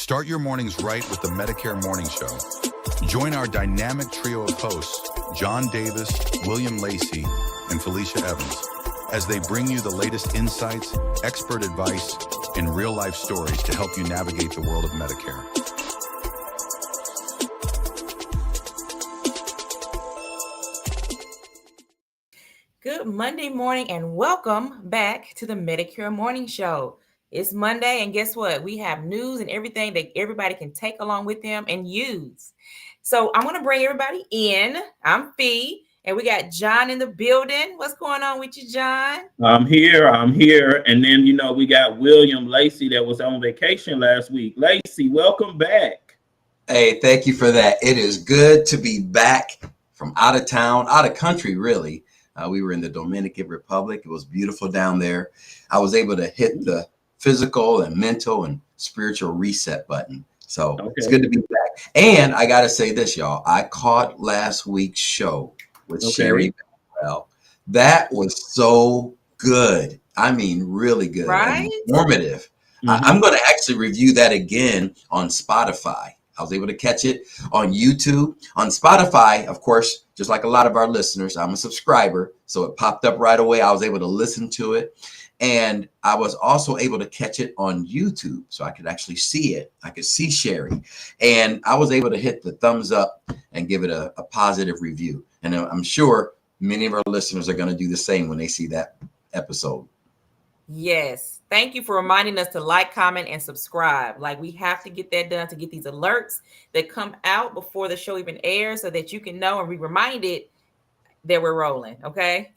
Start your mornings right with the Medicare Morning Show. Join our dynamic trio of hosts, John Davis, William Lacey, and Felicia Evans, as they bring you the latest insights, expert advice, and real-life stories to help you navigate the world of Medicare. Good Monday morning and welcome back to the Medicare Morning Show. It's Monday and guess what? We have news and everything that everybody can take along with them and use. So I'm going to bring everybody in. I'm Fee and we got John in the building. What's going on with you, John? I'm here. And then, we got William Lacey that was on vacation last week. Lacey, welcome back. Hey, thank you for that. It is good to be back from out of town, out of country, really. We were in the Dominican Republic. It was beautiful down there. I was able to hit the physical and mental and spiritual reset button. So It's good to be back. And I got to say this, y'all. I caught last week's show with Sherry. Well, that was so good. I mean, really good. Right? And informative. Mm-hmm. I'm going to actually review that again on Spotify. I was able to catch it on YouTube. On Spotify, of course, just like a lot of our listeners, I'm a subscriber. So it popped up right away. I was able to listen to it. And I was also able to catch it on YouTube. So I could actually see it. I could see Sherry. And I was able to hit the thumbs up and give it a positive review. And I'm sure many of our listeners are going to do the same when they see that episode. Yes. Thank you for reminding us to like, comment, and subscribe. Like we have to get that done to get these alerts that come out before the show even airs so that you can know and be reminded that we're rolling. Okay.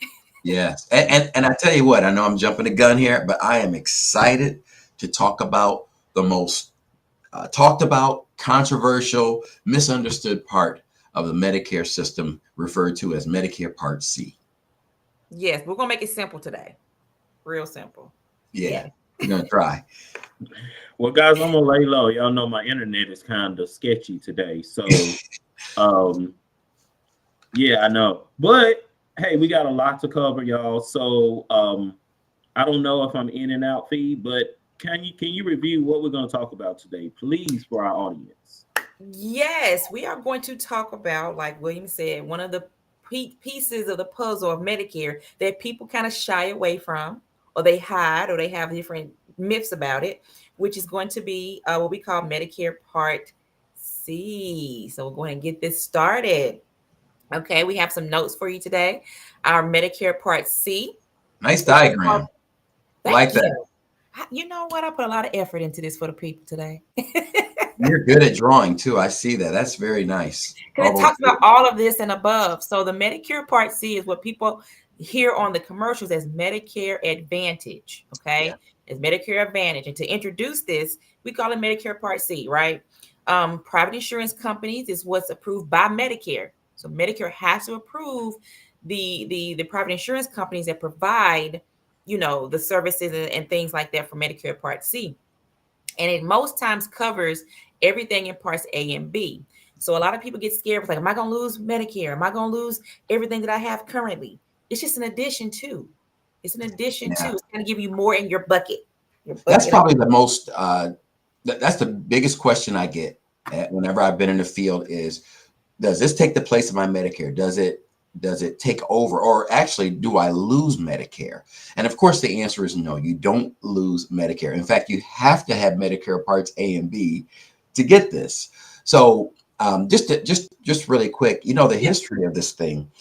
Yes. And I tell you what, I know I'm jumping the gun here, but I am excited to talk about the most talked about, controversial, misunderstood part of the Medicare system referred to as Medicare Part C. Yes. We're going to make it simple today. Real simple. Yeah. We're going to try. Well, guys, I'm going to lay low. Y'all know my internet is kind of sketchy today. So, yeah, I know. But, hey, we got a lot to cover, y'all. So, I don't know if I'm in and out, Fee, but can you review what we're going to talk about today, please, for our audience? Yes, we are going to talk about, like William said, one of the pieces of the puzzle of Medicare that people kind of shy away from, or they hide, or they have different myths about it, which is going to be what we call Medicare Part C. So we'll go ahead and get this started. Okay, we have some notes for you today. Our Medicare Part C. Nice diagram. Like that. You know what? I put a lot of effort into this for the people today. You're good at drawing too. I see that. That's very nice. Because it talks about all of this and above. So the Medicare Part C is what people hear on the commercials as Medicare Advantage. Okay, yeah. It's Medicare Advantage. And to introduce this, we call it Medicare Part C, right? Private insurance companies is what's approved by Medicare. So Medicare has to approve the private insurance companies that provide, the services and things like that for Medicare Part C. And it most times covers everything in parts A and B. So a lot of people get scared. It's like, am I going to lose Medicare? Am I going to lose everything that I have currently? It's just an addition to. It's an addition to. It's going to give you more in your bucket. That's probably the most, that's the biggest question I get whenever I've been in the field is, does this take the place of my Medicare? Does it take over, or actually do I lose Medicare? And of course the answer is no, you don't lose Medicare. In fact, you have to have Medicare Parts A and B to get this. So just really quick, the history of this thing,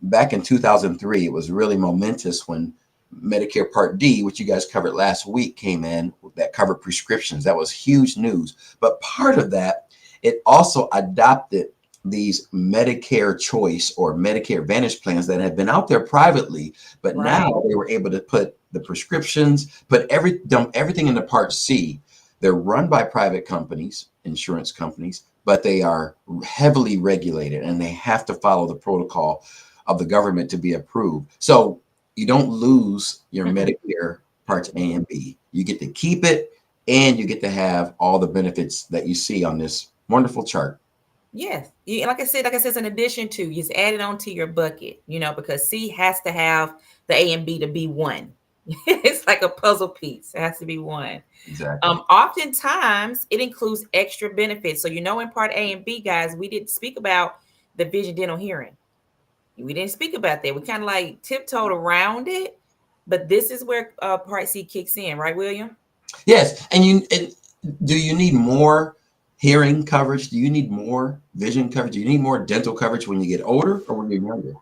back in 2003, it was really momentous when Medicare Part D, which you guys covered last week, came in that covered prescriptions. That was huge news. But part of that, it also adopted these Medicare Choice or Medicare Advantage plans that have been out there privately, but now they were able to put the prescriptions, put everything in the Part C. They're run by private companies, insurance companies, but they are heavily regulated and they have to follow the protocol of the government to be approved. So you don't lose your Medicare Parts A and B. You get to keep it and you get to have all the benefits that you see on this wonderful chart. Yes. Like I said, it's an addition to, it's added on to your bucket, because C has to have the A and B to be one. It's like a puzzle piece. It has to be one. Exactly. Oftentimes it includes extra benefits. So, in part A and B, guys, we didn't speak about the vision, dental, hearing. We didn't speak about that. We kind of like tiptoed around it, but this is where part C kicks in, right, William? Yes. And do you need more hearing coverage? Do you need more vision coverage? Do you need more dental coverage when you get older or when you're younger?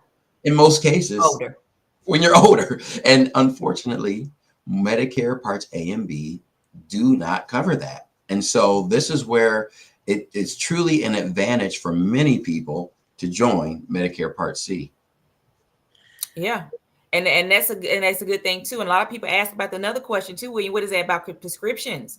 In most cases, Older. When you're older. And unfortunately, Medicare Parts A and B do not cover that. And so this is where it's truly an advantage for many people to join Medicare Part C. Yeah. And that's a good thing too. And a lot of people ask about another question too, William. What is that about prescriptions?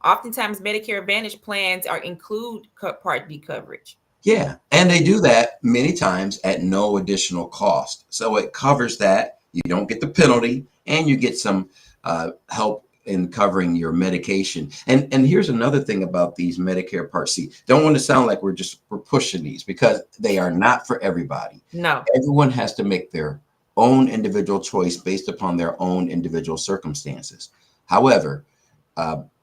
Oftentimes Medicare Advantage plans include Part B coverage. Yeah, and they do that many times at no additional cost. So it covers that. You don't get the penalty, and you get some help in covering your medication. And here's another thing about these Medicare Part C. Don't want to sound like we're pushing these, because they are not for everybody. No. Everyone has to make their own individual choice based upon their own individual circumstances. However,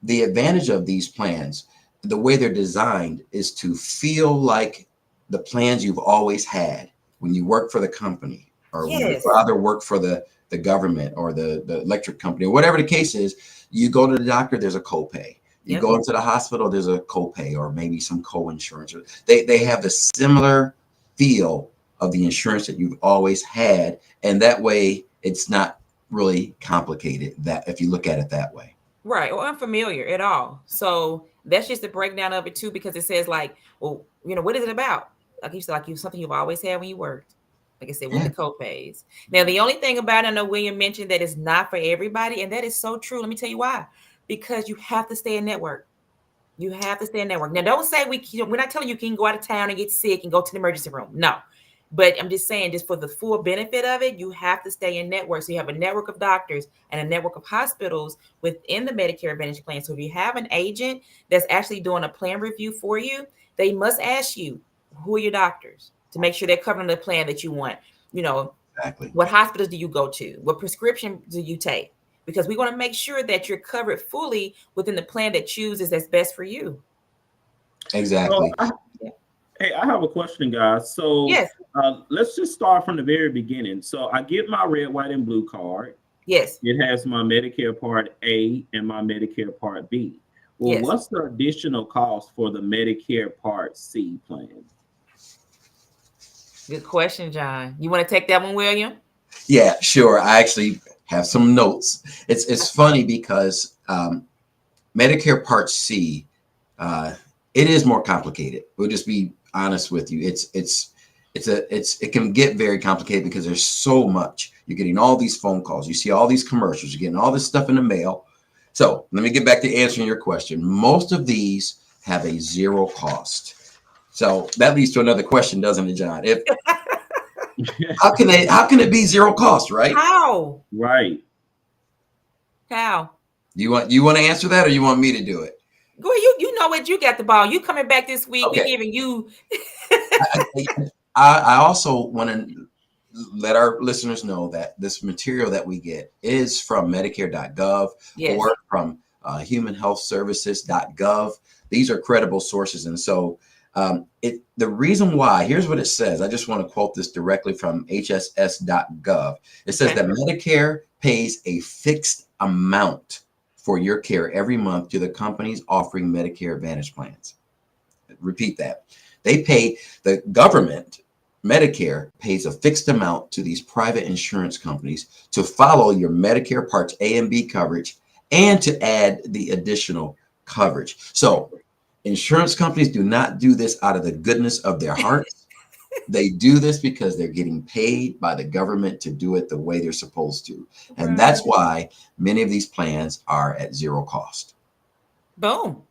the advantage of these plans, the way they're designed, is to feel like the plans you've always had when you work for the company, or when your father worked for the government or the electric company, or whatever the case is. You go to the doctor, there's a copay. You go into the hospital, there's a copay, or maybe some co-insurance. They have the similar feel of the insurance that you've always had, and that way it's not really complicated, that if you look at it that way. Right, or unfamiliar at all. So that's just a breakdown of it too, because it says like, well, what is it about? Like you said, like something you've always had when you worked. Like I said, with the copays. Now, the only thing about it, I know William mentioned that it's not for everybody, and that is so true. Let me tell you why. Because you have to stay in network. You have to stay in network. Now, don't say we're not telling you can go out of town and get sick and go to the emergency room. No. But I'm just saying, just for the full benefit of it, you have to stay in network. So you have a network of doctors and a network of hospitals within the Medicare Advantage plan. So if you have an agent that's actually doing a plan review for you, they must ask you, who are your doctors, to make sure they're covering the plan that you want. Exactly. What hospitals do you go to? What prescription do you take? Because we want to make sure that you're covered fully within the plan that chooses that's best for you. Exactly. Hey, I have a question, guys. So yes. Let's just start from the very beginning. So I get my red, white, and blue card. Yes. It has my Medicare Part A and my Medicare Part B. Well, what's the additional cost for the Medicare Part C plan? Good question, John. You want to take that one, William? Yeah, sure. I actually have some notes. It's funny because Medicare Part C, it is more complicated. We'll just be honest with you. It can get very complicated because there's so much. You're getting all these phone calls. You see all these commercials. You're getting all this stuff in the mail. So let me get back to answering your question. Most of these have a zero cost. So that leads to another question, doesn't it, John? How can it be zero cost, right? How? Right. How? You want to answer that, or you want me to do it? Go ahead. You know what? You got the ball. You coming back this week. Okay. We're giving you. I also want to let our listeners know that this material that we get is from Medicare.gov or from humanhealthservices.gov. These are credible sources. And so the reason why, here's what it says. I just want to quote this directly from hss.gov. It says that Medicare pays a fixed amount for your care every month to the companies offering Medicare Advantage plans. Repeat that. The government, Medicare, pays a fixed amount to these private insurance companies to follow your Medicare Parts A and B coverage and to add the additional coverage. So insurance companies do not do this out of the goodness of their hearts. They do this because they're getting paid by the government to do it the way they're supposed to. And that's why many of these plans are at zero cost. Boom.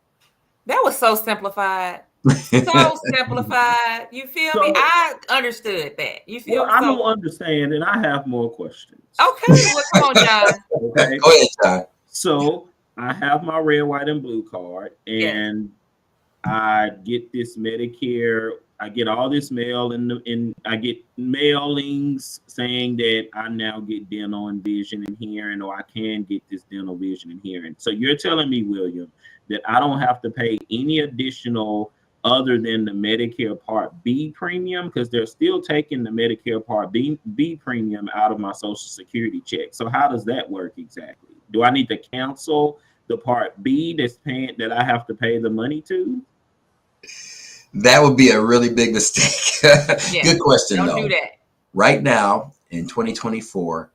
That was so simplified. So simplified. You feel me? I understood that. You feel me? I don't understand, and I have more questions. Okay, well, come on, John. Okay. Go ahead, John. So I have my red, white, and blue card, and I get this Medicare I get all this mail and I get mailings saying that I now get dental and vision and hearing, or I can get this dental, vision, and hearing. So you're telling me, William, that I don't have to pay any additional other than the Medicare Part B premium, because they're still taking the Medicare Part B premium out of my Social Security check. So how does that work exactly? Do I need to cancel the Part B that I have to pay the money to? That would be a really big mistake. Yeah, Good question, don't though. do that. Right now, in 2024,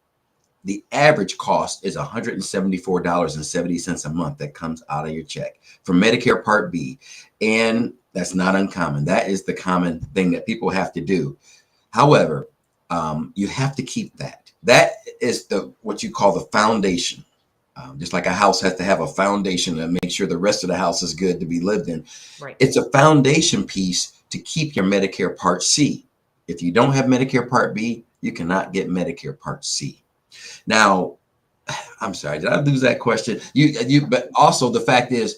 the average cost is $174.70 a month that comes out of your check for Medicare Part B. And that's not uncommon. That is the common thing that people have to do. However, you have to keep that. That is what you call the foundation. Just like a house has to have a foundation to make sure the rest of the house is good to be lived in. Right. It's a foundation piece to keep your Medicare Part C. If you don't have Medicare Part B, you cannot get Medicare Part C. Now, I'm sorry, did I lose that question? But also the fact is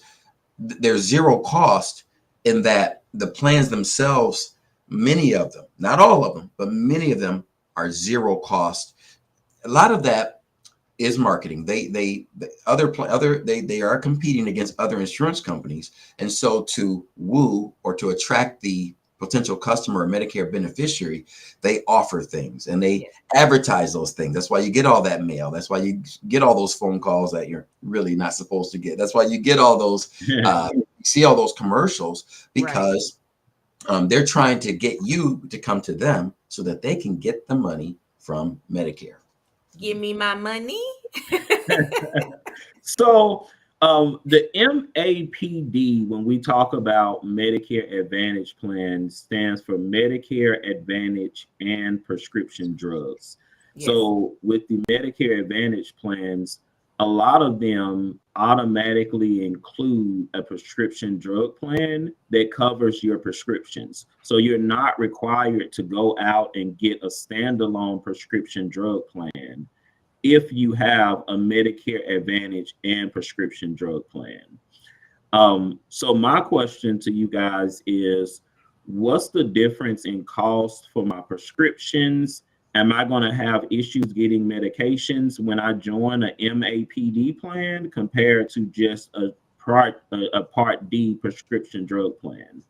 there's zero cost in that the plans themselves, many of them, not all of them, but many of them are zero cost. A lot of that is marketing. They are competing against other insurance companies, and so to woo or to attract the potential customer or Medicare beneficiary, they offer things and they advertise those things. That's why you get all that mail. That's why you get all those phone calls that you're really not supposed to get. That's why you get all those, you see all those commercials, because they're trying to get you to come to them so that they can get the money from Medicare. Give me my money. So the MAPD, when we talk about Medicare Advantage plans, stands for Medicare Advantage and prescription drugs. Yes. So with the Medicare Advantage plans, a lot of them automatically include a prescription drug plan that covers your prescriptions. So you're not required to go out and get a standalone prescription drug plan if you have a Medicare Advantage and prescription drug plan. So my question to you guys is, what's the difference in cost for my prescriptions? Am I going to have issues getting medications when I join a MAPD plan compared to just a Part D prescription drug plan?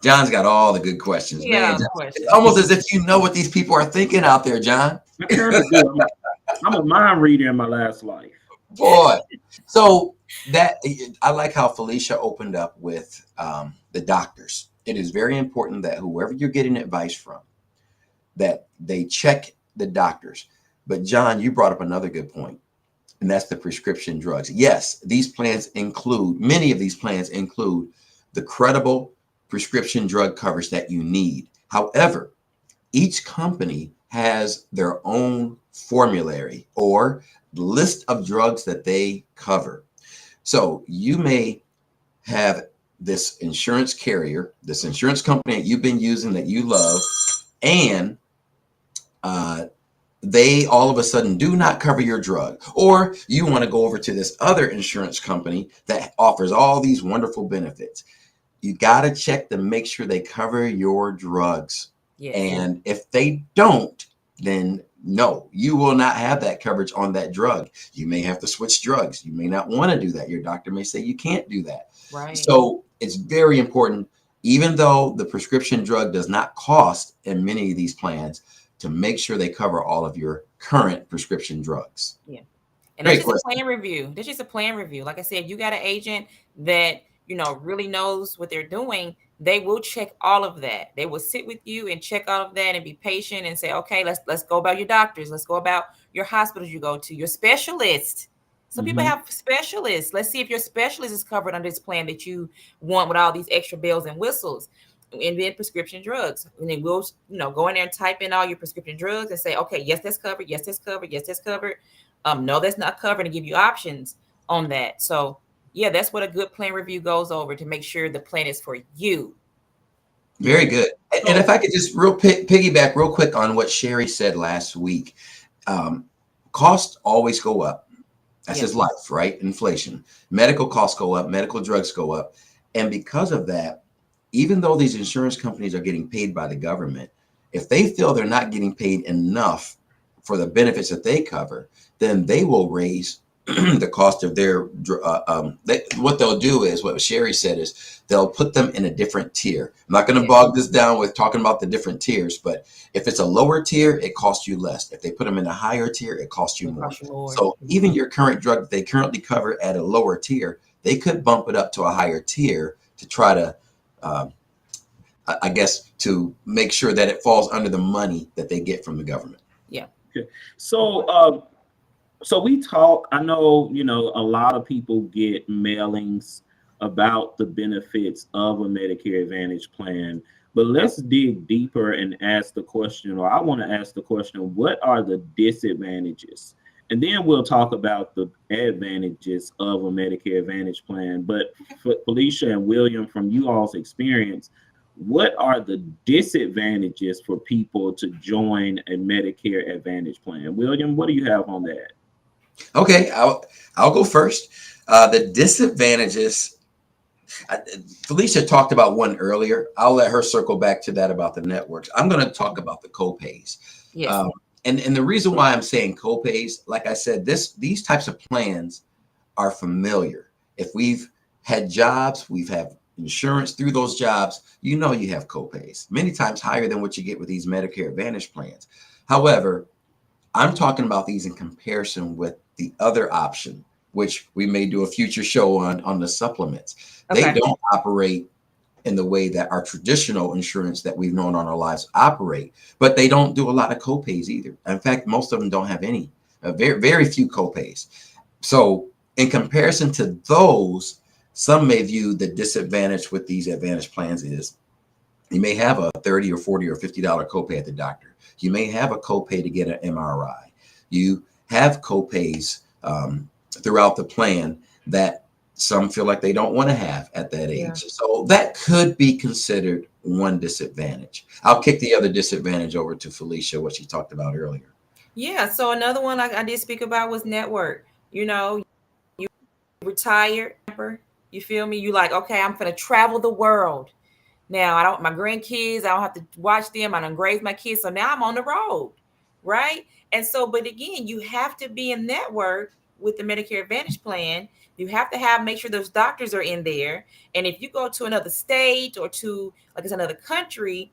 John's got all the good questions, man. It's almost as if you know what these people are thinking out there, John. I kind of do. I'm a mind reader in my last life. Boy. So that, I like how Felicia opened up with the doctors. It is very important that whoever you're getting advice from, that they check the doctors. But John, you brought up another good point, and that's the prescription drugs. Yes, many of these plans include the credible prescription drug coverage that you need. However, each company has their own formulary or list of drugs that they cover. So you may have this insurance carrier, this insurance company that you've been using that you love, and they all of a sudden do not cover your drug, or you want to go over to this other insurance company that offers all these wonderful benefits. You got to check to make sure they cover your drugs. Yes. And if they don't, then no, you will not have that coverage on that drug. You may have to switch drugs. You may not want to do that. Your doctor may say you can't do that. Right. So it's very important, even though the prescription drug does not cost in many of these plans, to make sure they cover all of your current prescription drugs. Yeah. And that's just a plan review. That's just a plan review. Like I said, you got an agent that, really knows what they're doing. They will check all of that. They will sit with you and check all of that and be patient and say, okay, let's go about your doctors. Let's go about your hospitals you go to, your specialist. So people have specialists. Let's see if your specialist is covered under this plan that you want with all these extra bells and whistles. And then prescription drugs. And then we'll, go in there and type in all your prescription drugs and say, okay, yes, that's covered. Yes, that's covered. Yes, that's covered. No, that's not covered, and give you options on that. So yeah, that's what a good plan review goes over, to make sure the plan is for you. Very good. And if I could just piggyback real quick on what Sherry said last week, costs always go up. That's just life, right? Inflation. Medical costs go up, medical drugs go up. And because of that, even though these insurance companies are getting paid by the government, if they feel they're not getting paid enough for the benefits that they cover, then they will raise the cost of their, what they'll do is, what Sherry said is, they'll put them in a different tier. I'm not going to bog this down with talking about the different tiers, but if it's a lower tier, it costs you less. If they put them in a higher tier, it costs you more. So even your current drug that they currently cover at a lower tier, they could bump it up to a higher tier to try to, I guess, to make sure that it falls under the money that they get from the government. Yeah. Okay. So, so we talk, I know, you know, a lot of people get mailings about the benefits of a Medicare Advantage plan, but let's dig deeper and ask the question, or I want to ask the question, what are the disadvantages? And then we'll talk about the advantages of a Medicare Advantage plan. But for Felicia and William, from you all's experience, what are the disadvantages for people to join a Medicare Advantage plan? William, what do you have on that? Okay, I'll go first. The disadvantages, Felicia talked about one earlier. I'll let her circle back to that about the networks. I'm going to talk about the copays. Yes. And the reason why I'm saying copays, like I said, these types of plans are familiar. If we've had jobs, we've had insurance through those jobs, you know you have copays, many times higher than what you get with these Medicare Advantage plans. However, I'm talking about these in comparison with the other option, which we may do a future show on the supplements. Okay. They don't operate in the way that our traditional insurance that we've known on our lives operate, but they don't do a lot of copays either. In fact, most of them don't have any, very, very few copays. So in comparison to those, some may view the disadvantage with these Advantage plans is you may have a $30 or $40 or $50 copay at the doctor. You may have a copay to get an MRI. You have copays throughout the plan that some feel like they don't want to have at that age. Yeah. So that could be considered one disadvantage. I'll kick the other disadvantage over to Felicia, what she talked about earlier. Yeah. So another one I did speak about was network. You know, you retired, you feel me? You like, okay, I'm going to travel the world. Now, my grandkids, I don't have to watch them. I don't raise my kids. So now I'm on the road, right? And so, but again, you have to be in network with the Medicare Advantage plan. You have to make sure those doctors are in there. And if you go to another state or to, like it's another country,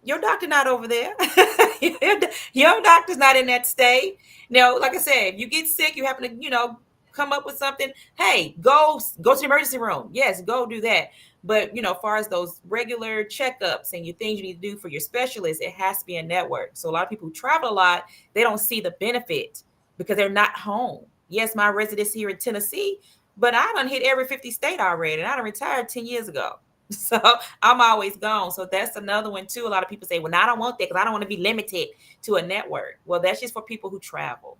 your doctor not over there. Your doctor's not in that state. Now, like I said, if you get sick, you happen to, come up with something, hey, go to the emergency room. Yes, go do that. But, as far as those regular checkups and your things you need to do for your specialist, it has to be a network. So a lot of people who travel a lot, they don't see the benefit because they're not home. Yes, my residence here in Tennessee, but I done hit every 50 state already, and I done retired 10 years ago. So I'm always gone. So that's another one too. A lot of people say, well, no, I don't want that because I don't want to be limited to a network. Well, that's just for people who travel.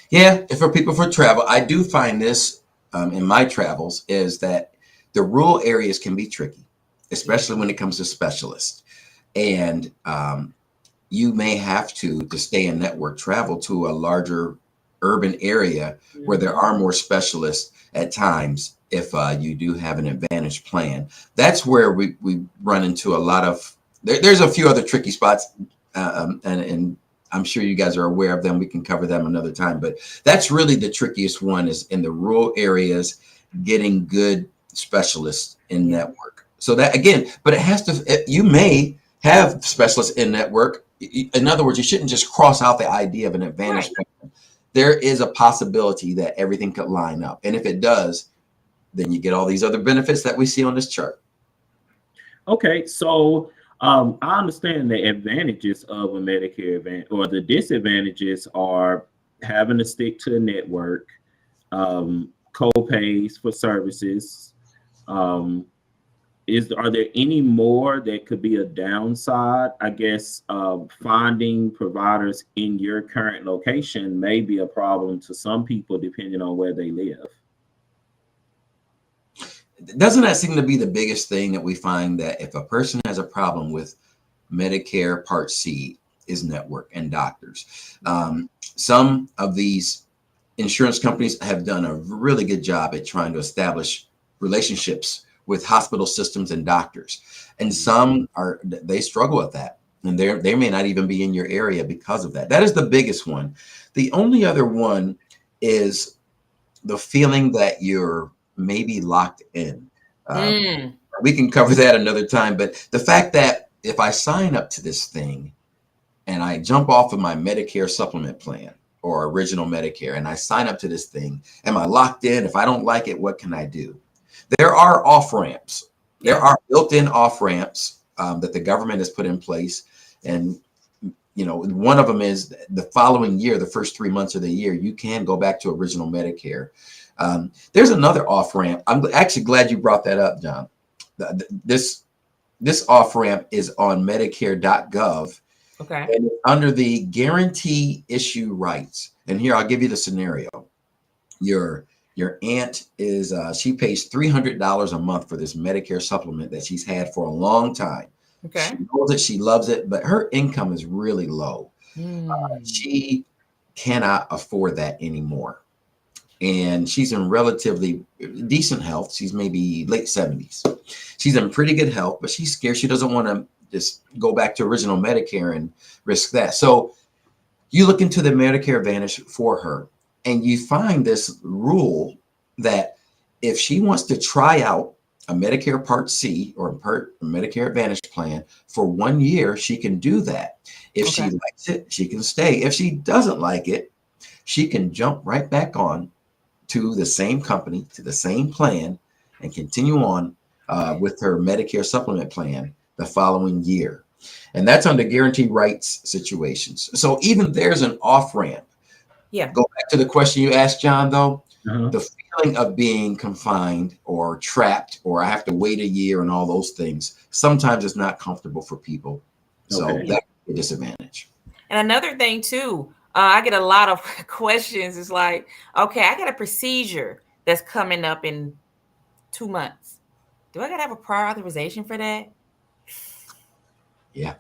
Yeah, for people for travel, I do find this in my travels is that the rural areas can be tricky, especially when it comes to specialists. And you may have to stay in network travel to a larger urban area where there are more specialists at times if you do have an Advantage plan. That's where we run into a lot of, there's a few other tricky spots and I'm sure you guys are aware of them. We can cover them another time, but that's really the trickiest one is in the rural areas, getting good specialists in network. So that again, but it has to, you may have specialists in network. In other words, you shouldn't just cross out the idea of an Advantage plan. There is a possibility that everything could line up. And if it does, then you get all these other benefits that we see on this chart. Okay, so I understand the advantages of a Medicare Advantage, or the disadvantages are having to stick to a network, co-pays for services. Are there any more that could be a downside? I guess finding providers in your current location may be a problem to some people depending on where they live. Doesn't that seem to be the biggest thing that we find, that if a person has a problem with Medicare Part C, is network and doctors? Some of these insurance companies have done a really good job at trying to establish relationships with hospital systems and doctors. And some they struggle with that. And they may not even be in your area because of that. That is the biggest one. The only other one is the feeling that you're maybe locked in. We can cover that another time. But the fact that if I sign up to this thing and I jump off of my Medicare supplement plan or original Medicare and I sign up to this thing, am I locked in? If I don't like it, what can I do? There are off-ramps. There are built-in off-ramps that the government has put in place. And, one of them is the following year, the first 3 months of the year, you can go back to original Medicare. There's another off-ramp. I'm actually glad you brought that up, John. This off-ramp is on Medicare.gov. Okay. And under the guarantee issue rights. And here, I'll give you the scenario. Your aunt is, she pays $300 a month for this Medicare supplement that she's had for a long time. Okay. She knows it, she loves it, but her income is really low. She cannot afford that anymore. And she's in relatively decent health. She's maybe late 70s. She's in pretty good health, but she's scared. She doesn't want to just go back to original Medicare and risk that. So you look into the Medicare Advantage for her, and you find this rule that if she wants to try out a Medicare Part C or Medicare Advantage plan for 1 year, she can do that. If she likes it, she can stay. If she doesn't like it, she can jump right back on to the same company, to the same plan, and continue on with her Medicare supplement plan the following year. And that's under guarantee rights situations. So even there's an off-ramp. Yeah. Go back to the question you asked, John, though. The feeling of being confined or trapped, or I have to wait a year and all those things, sometimes it's not comfortable for people. So that's a disadvantage. And another thing too, I get a lot of questions. It's like, okay, I got a procedure that's coming up in 2 months. Do I got to have a prior authorization for that? Yeah.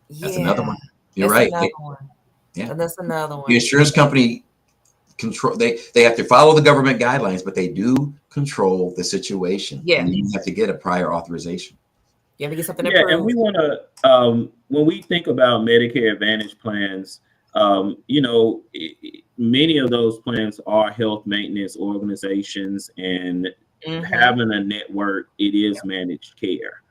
That's another one. You're right. Yeah. That's another one. The insurance company control, they have to follow the government guidelines, but they do control the situation. Yeah. And you have to get a prior authorization. You have to get something approved. And we want to, when we think about Medicare Advantage plans, many of those plans are health maintenance organizations, and having a network, it is managed care.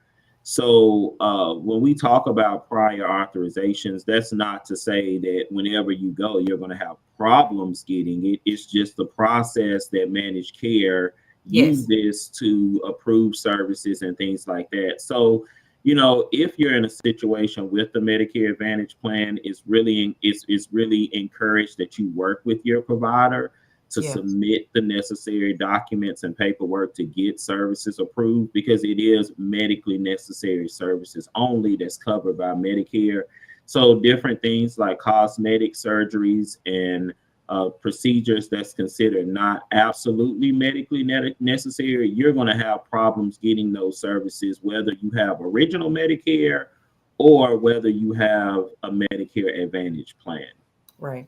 So when we talk about prior authorizations, that's not to say that whenever you go, you're going to have problems getting it. It's just the process that managed care uses to approve services and things like that. So, if you're in a situation with the Medicare Advantage plan, it's really encouraged that you work with your provider to submit the necessary documents and paperwork to get services approved, because it is medically necessary services only that's covered by Medicare. So different things like cosmetic surgeries and procedures that's considered not absolutely medically necessary, you're going to have problems getting those services, whether you have original Medicare or whether you have a Medicare Advantage plan. Right.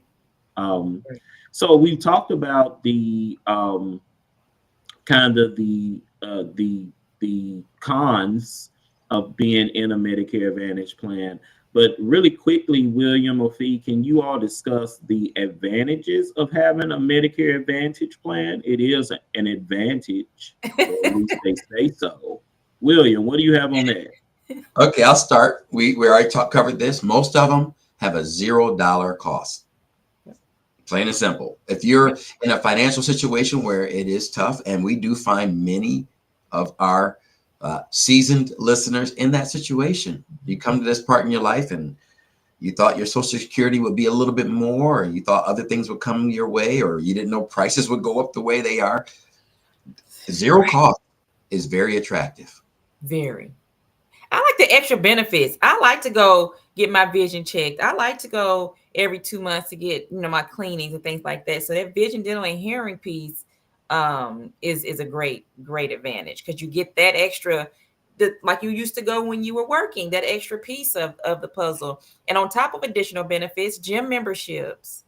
So we talked about the kind of the cons of being in a Medicare Advantage plan, but really quickly, William or Fee, can you all discuss the advantages of having a Medicare Advantage plan? It is an advantage, or at least they say so. William, what do you have on that? Okay, I'll start. We already covered this. Most of them have a $0 cost. Plain and simple. If you're in a financial situation where it is tough, and we do find many of our seasoned listeners in that situation, you come to this part in your life and you thought your Social Security would be a little bit more, or you thought other things would come your way, or you didn't know prices would go up the way they are. Zero cost is very attractive. Very. I like the extra benefits. I like to go get my vision checked. I like to go every 2 months to get, my cleanings and things like that. So that vision, dental, and hearing piece is a great advantage, because you get that extra, like you used to go when you were working, that extra piece of the puzzle. And on top of additional benefits, gym memberships,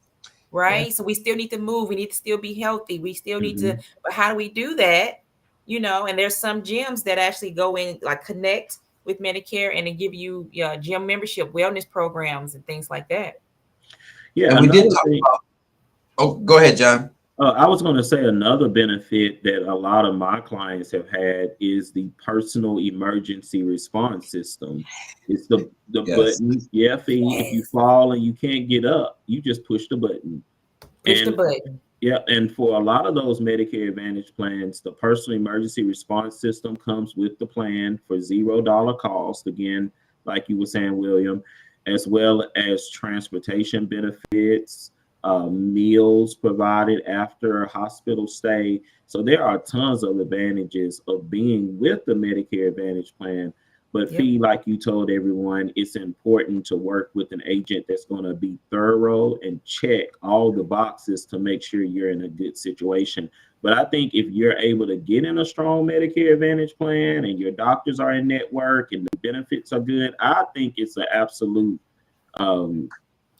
right? Yeah. So we still need to move. We need to still be healthy. We still need to, but how do we do that? you know, and there's some gyms that actually go in, like connect with Medicare and then give you gym membership, wellness programs, and things like that. Yeah, And we did another talk thing. about. Oh, go ahead, John. I was going to say another benefit that a lot of my clients have had is the personal emergency response system. It's the Yes. button. Yeah, Fee, if you fall and you can't get up, you just push the button. Push the And button. yeah, and for a lot of those Medicare Advantage plans, the personal emergency response system comes with the plan for $0 cost. Again, like you were saying, William, as well as transportation benefits, meals provided after a hospital stay. So there are tons of advantages of being with the Medicare Advantage plan. But Yep. Fee, like you told everyone, it's important to work with an agent that's going to be thorough and check all the boxes to make sure you're in a good situation. But I think if you're able to get in a strong Medicare Advantage plan and your doctors are in network and the benefits are good, I think it's an absolute Win-win.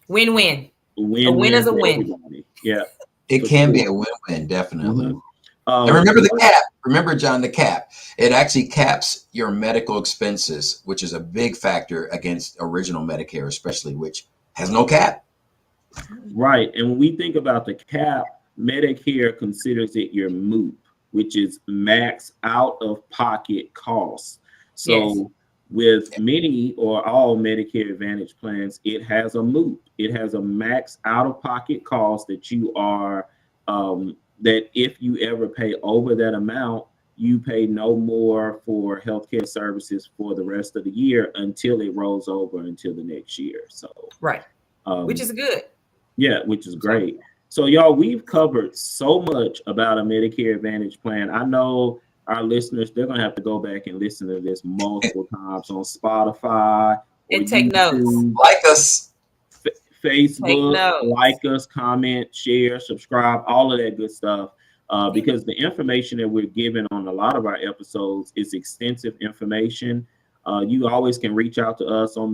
win-win A win is a for win. everybody. Yeah, It for can be sure. a win-win, definitely. Mhm. And remember the cap. Remember, John, the cap. It actually caps your medical expenses, which is a big factor against original Medicare, especially, which has no cap. Right. And when we think about the cap, Medicare considers it your MOOP, which is max out of pocket costs. So Yes. with many or all Medicare Advantage plans, it has a MOOP. It has a max out of pocket cost that you are, that if you ever pay over that amount, you pay no more for healthcare services for the rest of the year until it rolls over until the next year. So, Right. Which is good. yeah, which is great. So, y'all, we've covered so much about a Medicare Advantage plan. I know our listeners, they're going to have to go back and listen to this multiple times on Spotify or And take notes. YouTube, Like us. Facebook, notes. like us, comment, share, subscribe, all of that good stuff. Because the information that we're giving on a lot of our episodes is extensive information. You always can reach out to us on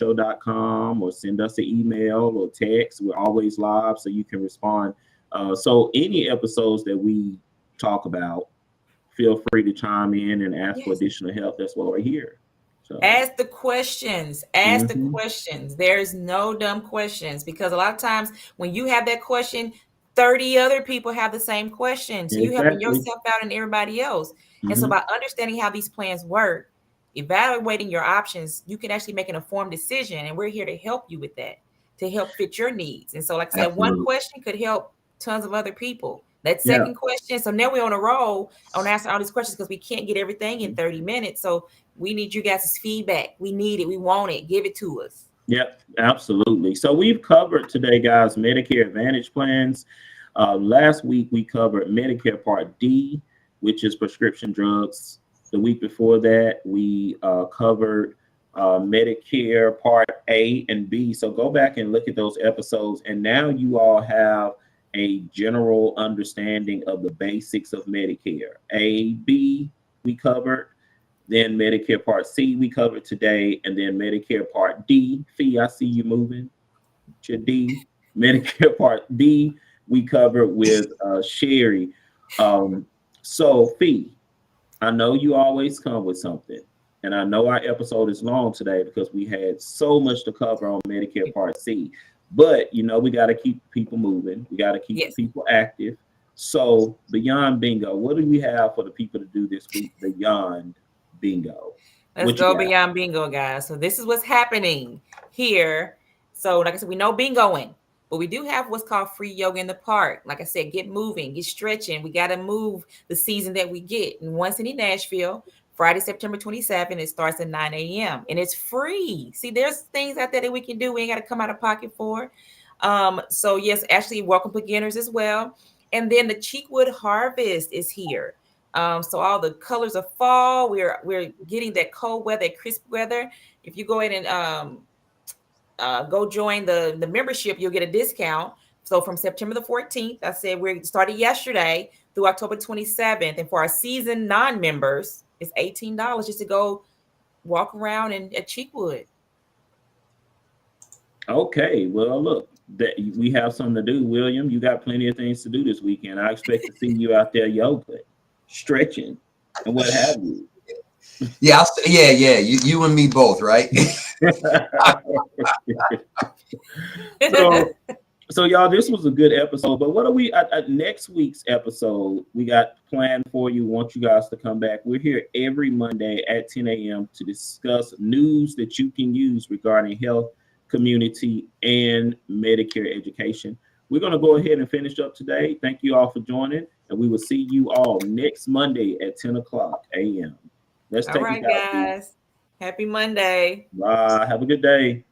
MedicareMorningShow.com or send us an email or text. We're always live, so you can respond. So any episodes that we talk about, feel free to chime in and ask for additional help. That's why we're here. So Ask the questions. Ask the Mhm. questions. There's no dumb questions, because a lot of times when you have that question, 30 other people have the same question. So you're helping Exactly. yourself out and everybody else. And so Mhm. by understanding how these plans work, evaluating your options, you can actually make an informed decision. And we're here to help you with that, to help fit your needs. And so, like I said, one Absolutely. question could help tons of other people. That Yeah. second question. So now we're on a roll on asking all these questions because we can't get everything in 30 minutes. So we need you guys' feedback. We need it. We want it. Give it to us. Yep, absolutely. So we've covered today, guys, Medicare Advantage plans. Last week we covered Medicare Part D, which is prescription drugs. The week before that, we covered Medicare Part A and B. So go back and look at those episodes. And now you all have a general understanding of the basics of Medicare. A, B, we covered. Then Medicare Part C we covered today, and then Medicare Part D. Fee, I see you moving. Your D. Medicare Part D we covered with Sherry. So Fee, I know you always come with something, and I know our episode is long today because we had so much to cover on Medicare Part C. But you know we got to keep people moving. We got to keep Yes. people active. So beyond bingo, what do we have for the people to do this week beyond bingo? Let's What you go got? beyond bingo, guys. So this is what's happening here. So, like I said, we know bingoing, but we do have what's called free yoga in the park. Like I said, get moving, get stretching. We got to move the season that we get. And once in Nashville, Friday, September 27th, it starts at 9 a.m. and it's free. See, there's things out there that we can do. We ain't got to come out of pocket for. So yes, actually, welcome beginners as well. And then the Cheekwood Harvest is here. So all the colors of fall, we're getting that cold weather, crisp weather. If you go in and go join the membership, you'll get a discount. So from September the 14th, I said we started yesterday through October 27th. And for our season non-members, it's $18 just to go walk around at Cheekwood. Okay, well, look, that we have something to do, William. You got plenty of things to do this weekend. I expect to see you out there yoga. stretching and what have you. Yeah, yeah. You and me both, right? So y'all, this was a good episode. But what are we at next week's episode? We got planned for you. Want you guys to come back. We're here every Monday at 10 a.m. to discuss news that you can use regarding health, community, and Medicare education. We're going to go ahead and finish up today. Thank you all for joining, and we will see you all next Monday at 10 o'clock a.m. Let's take it out. Guys. Happy Monday. Bye. Have a good day.